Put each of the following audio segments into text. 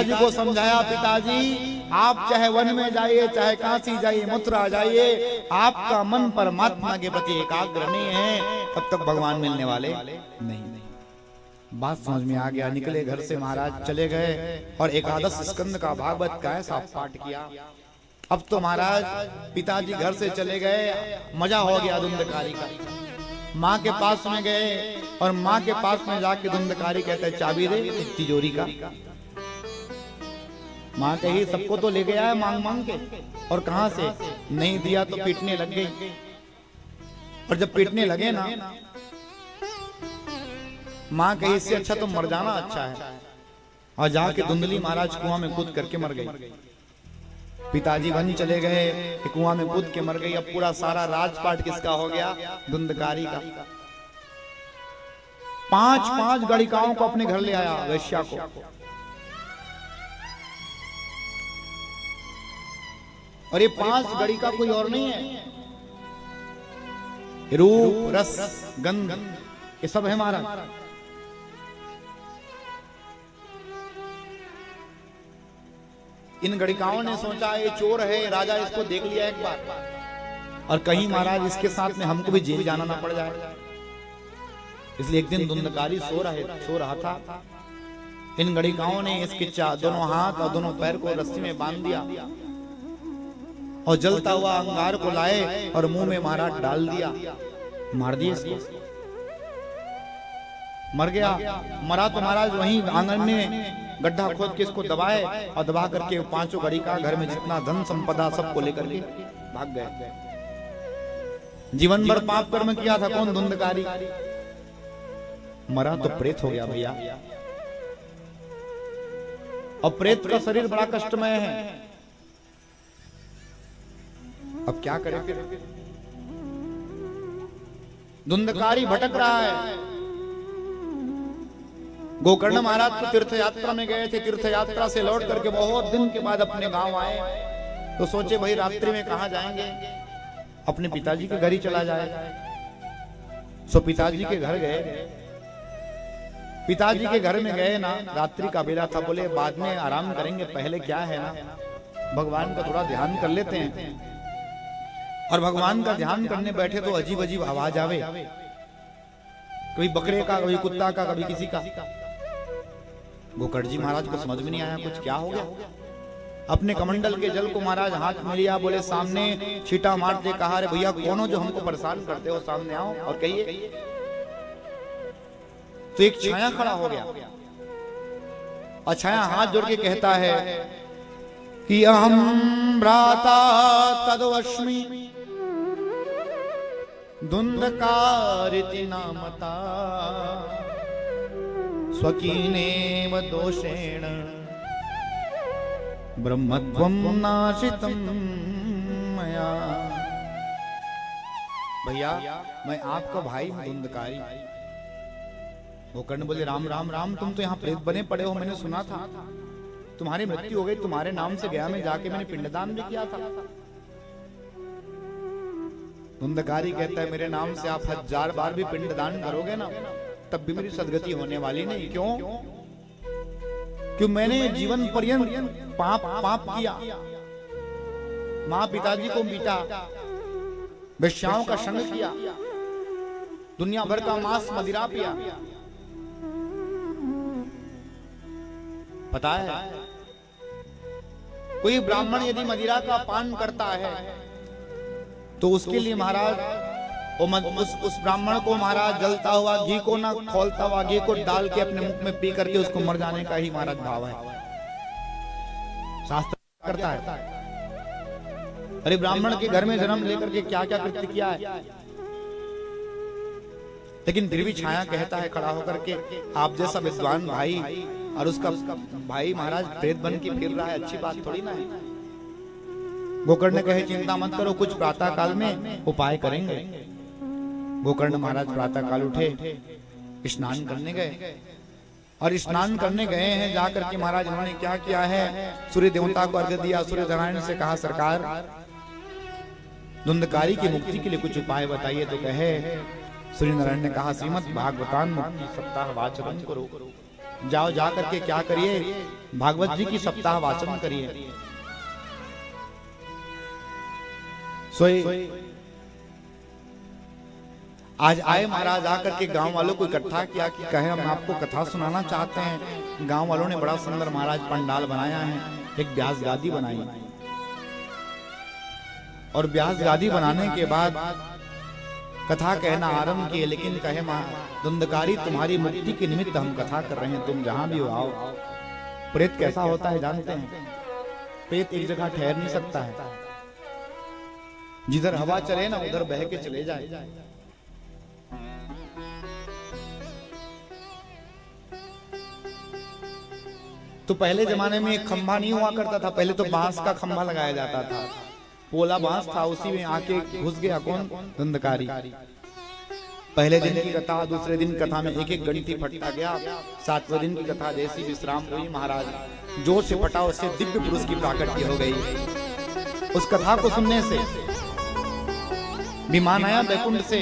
जी को समझाया, पिताजी आप चाहे वन में जाइए, चाहे काशी जाइए, मथुरा जाइए, आपका मन परमात्मा के प्रति एकाग्र नहीं है, तब तक भगवान मिलने वाले नहीं। बात समझ में आ गया। निकले घर से महाराज, चले गए और एकादश स्कंद का भागवत का ऐसा पाठ किया। अब तो महाराज पिताजी घर से चले गए, मजा हो गया धुंधकारी का। माँ के पास में गए और माँ के पास में जाके धुंधकारी कहते चाबी दे तिजोरी का। माँ कही सबको तो ले गया है मांग मांग के, और कहां से नहीं दिया तो पीटने लग गई। और जब पीटने लगे ना, माँ कही इससे अच्छा तो मर जाना अच्छा है, और जाके धुंधली महाराज कुआं में कूद करके मर गई। पिताजी वन चले गए, कुआं में कूद के मर गई। अब पूरा सारा राजपाट किसका हो गया? धुंधकारी का। 5-5 गणिकाओं को अपने घर ले आया, वैश्या को। और ये 5 गणिका कोई और नहीं है, रूप रस गंध ये सब है महाराज। इन गणिकाओं ने सोचा ये चोर है, राजा इसको देख लिया एक बार, और कहीं महाराज इसके साथ में हमको भी जेल जाना ना पड़ जाए। इसलिए एक दिन धुंधकारी सो रहा था। इन गणिकाओं ने इसके दोनों हाथ और दोनों पैर को रस्सी में बांध दिया और जलता हुआ अंगार को लाए और मुंह में महाराज डाल दिया, मार दिया इसको। मर गया। मरा तो महाराज वहीं आंगन में गड्ढा खोद के इसको दबाए, और दबा करके 5 गणिका घर में जितना धन संपदा सबको लेकर के भाग गए। जीवन भर पाप कर्म किया था कौन? धुंधकारी। मरा तो प्रेत हो गया भैया। और प्रेत का शरीर बड़ा कष्टमय है। अब क्या करें? धुंधकारी भटक रहा है। गोकर्ण महाराज तो तीर्थ यात्रा में गए थे। तीर्थ यात्रा से लौट करके बहुत दिन के बाद अपने गांव आए, तो सोचे भाई रात्रि में कहां जाएंगे, अपने पिताजी के घर ही चला जाए। सो पिताजी के घर गए। पिताजी के घर में गए ना, रात्रि का बेला था। बोले बाद में आराम करेंगे, पहले क्या है ना भगवान का थोड़ा ध्यान कर लेते हैं। और भगवान का ध्यान करने बैठे तो अजीब अजीब आवाज आवे, कभी बकरे का, कभी कुत्ता का, कभी किसी का। गोकर्ण जी महाराज को समझ में नहीं आया कुछ क्या हो गया। अपने कमंडल के जल को महाराज हाथ में लिया, बोले सामने छीटा मारते कहा, अरे भैया कौन हो जो हमको परेशान करते हो, सामने आओ और कहिए। तो एक छाया खड़ा हो गया, और छाया हाथ जोड़ के कहता है कि अहम भ्राता तदवश्मि धुंधकारिति नामता स्वकीनेव दोषेण ब्रह्मत्वं नाशितं मया। भैया मैं आपका भाई हूं धुंधकारी। गोकर्ण बोले राम राम राम, तुम तो यहाँ प्रेत बने पड़े हो, मैंने सुना था तुम्हारी मृत्यु हो गई, तुम्हारे नाम से गया में जाके मैंने पिंडदान भी किया था। धुंधकारी कहता है मेरे नाम से आप 1000 बार भी पिंडदान करोगे ना, तब भी मेरी सदगति होने वाली नहीं। क्यों? क्यों? मैंने जीवन पर्यंत पाप किया, माँ पिताजी को पीटा, वेश्याओं का संग किया, दुनिया भर का मांस मदिरा पिया। पता है कोई ब्राह्मण यदि मदिरा का पान करता है तो उसके लिए महाराज उस ब्राह्मण को महाराज जलता हुआ घी को ना, खोलता हुआ घी को डाल के अपने मुख में पी करके उसको मर जाने का ही महाराज भाव है। शास्त्र करता है। अरे ब्राह्मण के घर में जन्म लेकर के क्या क्या कृत्य किया है। लेकिन फिर भी छाया कहता है खड़ा होकर के, आप जैसा विद्वान भाई और उसका भाई महाराज प्रेत बन के फिर रहा है, अच्छी बात थोड़ी ना है। गोकर्ण कहे चिंता मत करो, कुछ प्रातः काल में उपाय करेंगे। गोकर्ण महाराज प्रातः काल उठे, स्नान करने गए, और स्नान करने गए हैं जाकर के महाराज उन्होंने क्या किया है, सूर्य देवता को अर्घ्य दिया। सूर्य नारायण से कहा सरकार धुंधकारी की मुक्ति के लिए कुछ उपाय बताइए। तो कहे सूर्य नारायण ने कहा श्रीमद् भागवतान मुक्ति सप्ताह वाचरम करो। जाओ, जा करके क्या करिए, भागवत जी की सप्ताह वाचन करिए। सोए आज आए महाराज, आकर के गांव वालों को इकट्ठा किया कि कहे हम आपको कथा सुनाना चाहते हैं। गांव वालों ने बड़ा सुंदर महाराज पंडाल बनाया है, एक व्यास गादी बनाई, और व्यास गादी बनाने के बाद कथा कहना आरंभ किए। लेकिन कहे धुंधकारी, तुम्हारी मुक्ति के निमित्त हम कथा कर रहे हैं, तुम जहां भी हो आओ। प्रेत कैसा होता है जानते हैं? प्रेत एक जगह ठहर नहीं सकता है, जिधर हवा चले ना उधर बह के चले जाए। तो पहले जमाने में एक खंभा नहीं हुआ करता था, पहले तो बांस का खंभा लगाया जाता था, पोला बांस था, उसी में आके घुस गया कौन? धुंधकारी। पहले दिन की कथा, दूसरे दिन कथा में एक एक घंटी फटता गया। 7वें दिन की कथा जैसी विश्राम हुई, महाराज जोर से फटा, उससे दिव्य पुरुष की प्राकट्य हो गई। उस कथा को सुनने से विमान आया बैकुंठ से,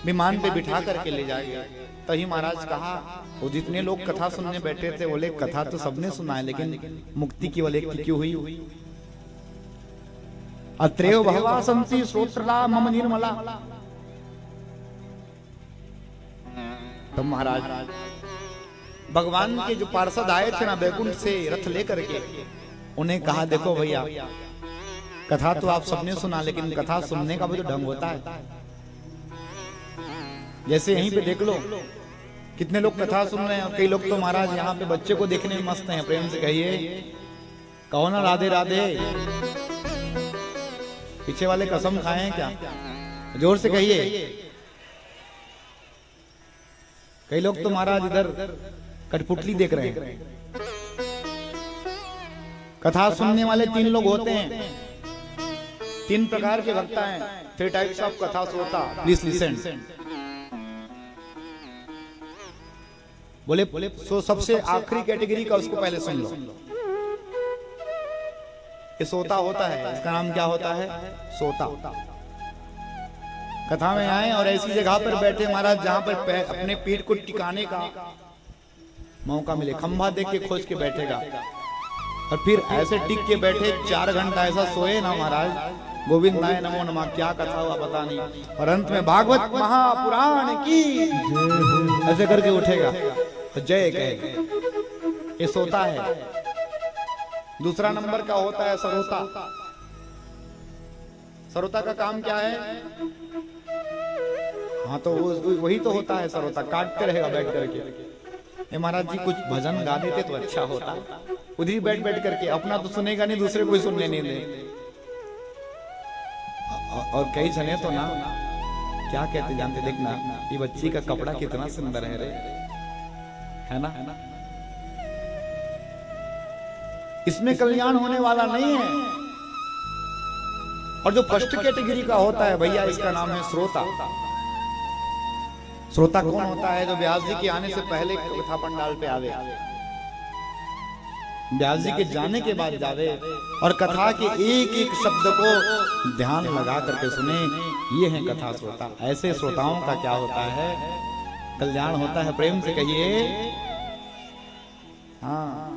विमान पे बिठा करके ले जाएगा। तभी महाराज कहा, वो जितने लोग कथा सुनने बैठे थे बोले कथा तो सबने सुना है, लेकिन मुक्ति केवल एक की क्यों हुई? अत्रैव बहवः सन्ति श्रोत्रला मम निर्मला। तो महाराज भगवान के जो पार्षद आए थे ना बैकुंठ से रथ लेकर के, उन्हें कहा देखो भैया, कथा तो आप सबने सुना, लेकिन कथा सुनने का भी तो ढंग होता है। जैसे यहीं पे देख लो कितने लोग कथा सुन रहे हैं, कई लोग तो महाराज यहाँ पे बच्चे को देखने में मस्त हैं। प्रेम से कहिए, कहो ना राधे राधे। पीछे वाले कसम खाए हैं क्या? जोर से कहिए। कई लोग तो महाराज इधर कठपुतली देख रहे हैं। कथा सुनने वाले 3 लोग होते हैं, 3 प्रकार के वक्ता हैं। 3 टाइप्स ऑफ कथा श्रोता, प्लीज लिसन। बोले सो सबसे आखिरी कैटेगरी का उसको पहले सुन लो। ये सोता होता है, इसका नाम क्या होता है? सोता। कथा में आए और ऐसी जगह पर बैठे महाराज जहां पर अपने पीठ को टिकाने का मौका मिले, खंभा देख के खोज के बैठेगा, और फिर ऐसे टिक के बैठे 4 घंटा ऐसा सोए ना महाराज, गोविंदाय नमो नमः, क्या कथा हुआ पता नहीं, और अंत में भागवत महापुराण की ऐसे करके उठेगा, जय कहेगा। ये सोता है। दूसरा नंबर का होता है सरोता। सरोता का काम क्या है? हाँ तो वही तो होता है सरोता, काटते रहेगा बैठ करके। महाराज जी कुछ भजन गा देते तो अच्छा होता, उधर ही बैठ बैठ करके, अपना तो सुनेगा नहीं, दूसरे कोई सुनने नहीं दे। और कई जने तो ना क्या कहते जानते, देखना ये बच्ची का कपड़ा कितना सुंदर है रे, है ना? इसमें कल्याण होने वाला नहीं है। और जो फर्स्ट कैटेगरी का होता है भैया, इसका नाम है श्रोता। श्रोता कौन होता है? जो व्यास जी के आने से पहले कथा पंडाल पे आवे, व्यास जी के जाने के बाद जावे, और कथा के एक एक शब्द को ध्यान लगा करके सुने। ये है कथा श्रोता। ऐसे श्रोताओं का क्या होता है? कल्याण होता है। प्रेम से कहिए हाँ।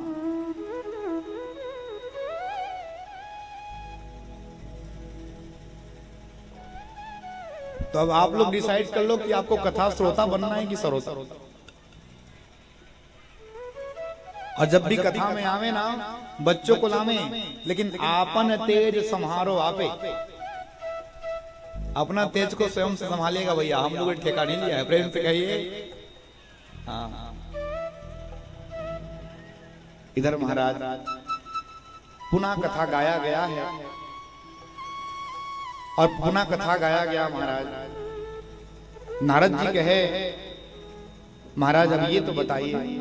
तो अब आप लोग डिसाइड कर लो कि आपको कथा श्रोता बनना है कि सरोता। और जब भी कथा में आवे ना, बच्चों को लावे, लेकिन आपन तेज संहारो आपे। अपना तेज को स्वयं से संभालेगा भैया, हम लोग ठेका नहीं लिया है। प्रेम से कहिए हाँ। इधर महाराज पुनः कथा गाया गया है, और पुनः कथा गाया गया। महाराज नारद जी कहे, महाराज अब ये तो बताइए,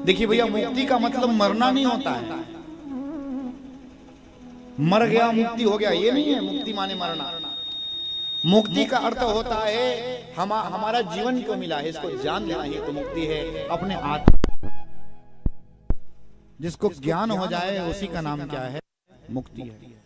देखिए भैया मुक्ति का मतलब मरना नहीं होता है, मर गया मुक्ति हो गया, ये नहीं है मुक्ति माने मरना। मुक्ति का अर्थ होता है हमारा जीवन क्यों मिला है, इसको जान लेना ही तो मुक्ति है। अपने आत्मा जिसको ज्ञान हो जाए उसी का नाम क्या है? मुक्ति है।